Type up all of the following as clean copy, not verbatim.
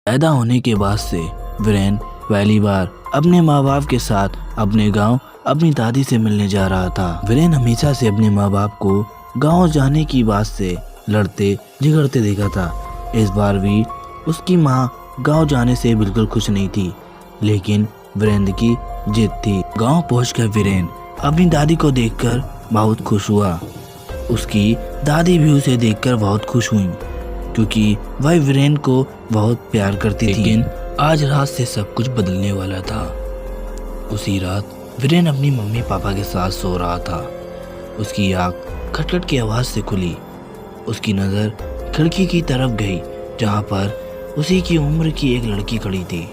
पैदा होने के बाद से वीरेन पहली बार अपने माँ बाप के साथ अपने गांव अपनी दादी से मिलने जा रहा था। वीरेन हमेशा से अपने माँ बाप को गांव जाने की बात से लड़ते झगड़ते देखा था। इस बार भी उसकी माँ गांव जाने से बिल्कुल खुश नहीं थी, लेकिन वीरेंद्र की जिद थी। गांव पहुंचकर वीरेन अपनी दादी को देखकर बहुत खुश हुआ। उसकी दादी भी उसे देखकर बहुत खुश हुई, क्योंकि वह वीरेन को बहुत प्यार करती थी। लेकिन आज रात से सब कुछ बदलने वाला था। उसी रात वीरेन अपनी मम्मी पापा के साथ सो रहा था। उसकी आँख खटखट की आवाज़ से खुली। उसकी नज़र खिड़की की तरफ गई, जहाँ पर उसी की उम्र की एक लड़की खड़ी थी।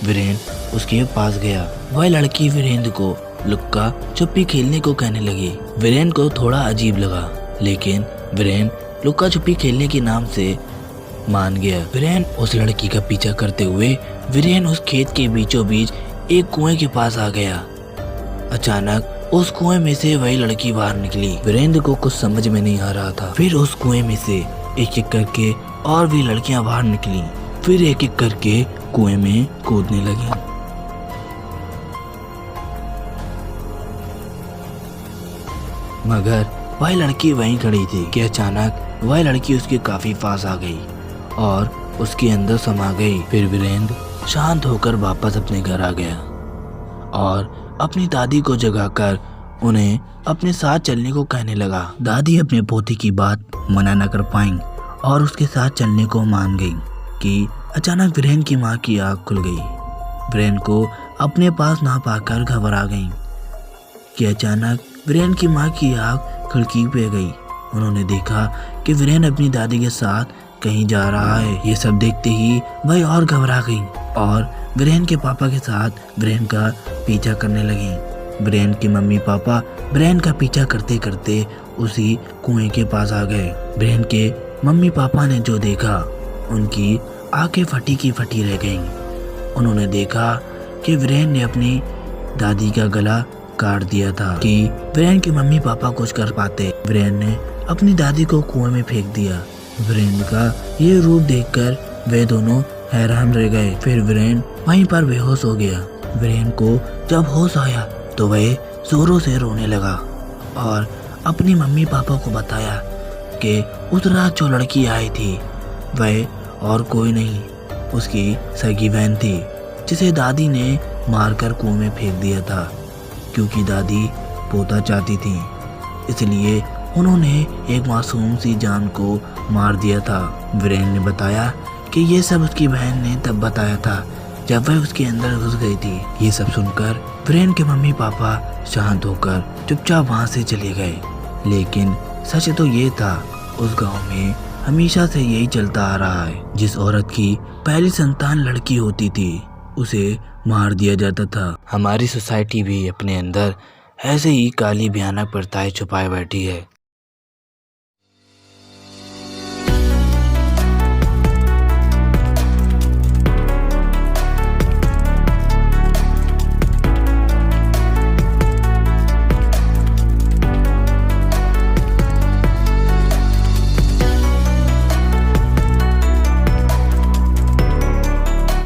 वीरेन उसके पास गया। वह लड़की वीरेंद्र को लुक्का छुपी खेलने को कहने लगी। वीरेन को थोड़ा अजीब लगा, लेकिन वीरेन लुक्का छुपी खेलने के नाम से मान गया। वीरेन उस लड़की का पीछा करते हुए वीरेन उस खेत के बीचों बीच एक कुएं के पास आ गया। अचानक उस कुएं में से वही लड़की बाहर निकली। वीरेंद्र को कुछ समझ में नहीं आ रहा था। फिर उस कुएं में से एक एक करके और भी लड़कियां बाहर निकली। फिर एक एक करके कुएं में कूदने लगी। मगर वह लड़की वहीं खड़ी थी कि अचानक वह लड़की उसके काफी पास आ गई और उसके अंदर समा गई। फिर वीरेंद्र शांत होकर वापस अपने घर आ गया और अपनी दादी को जगाकर उन्हें अपने साथ चलने को कहने लगा। दादी अपने पोती की बात मना न कर पाई और उसके साथ चलने को मान गई कि अचानक वीरेन की माँ की आँख खुल गई। वीरेन को अपने पास ना पाकर घबरा गई कि अचानक वीरेन की माँ की आँख खिड़की पे गई। उन्होंने देखा कि वीरेन अपनी दादी के साथ कहीं जा रहा है। ये सब देखते ही वह और घबरा गई और वीरेन के पापा के साथ वीरेन का पीछा करने लगी। वीरेन के मम्मी पापा वीरेन का पीछा करते करते उसी कुएं के पास आ गए। वीरेन के मम्मी पापा ने जो देखा, उनकी आंखें फटी की फटी रह गईं। उन्होंने देखा कि वीरेन ने अपनी दादी का गला काट दिया था कि वीरेन के मम्मी पापा कुछ कर पाते। वीरेन ने अपनी दादी को कुएं में फेंक दिया। वीरेन का ये रूप देखकर वे दोनों हैरान रह गए। फिर वीरेन वहीं पर बेहोश हो गया। वीरेन को जब होश आया तो वह जोरों से रोने लगा और अपनी मम्मी पापा को बताया कि उस रात जो लड़की आई थी वह और कोई नहीं, उसकी सगी बहन थी, जिसे दादी ने मारकर कुएं में फेंक दिया था। क्योंकि दादी पोता चाहती थी, इसलिए उन्होंने एक मासूम सी जान को मार दिया था। वीरेन ने बताया कि ये सब उसकी बहन ने तब बताया था जब वह उसके अंदर घुस गई थी। ये सब सुनकर वीरेन के मम्मी पापा शांत होकर चुपचाप वहाँ से चले गए। लेकिन सच तो ये था, उस गांव में हमेशा से यही चलता आ रहा है। जिस औरत की पहली संतान लड़की होती थी, उसे मार दिया जाता था। हमारी सोसाइटी भी अपने अंदर ऐसे ही काली भयानक प्रथाएं छुपाए बैठी है।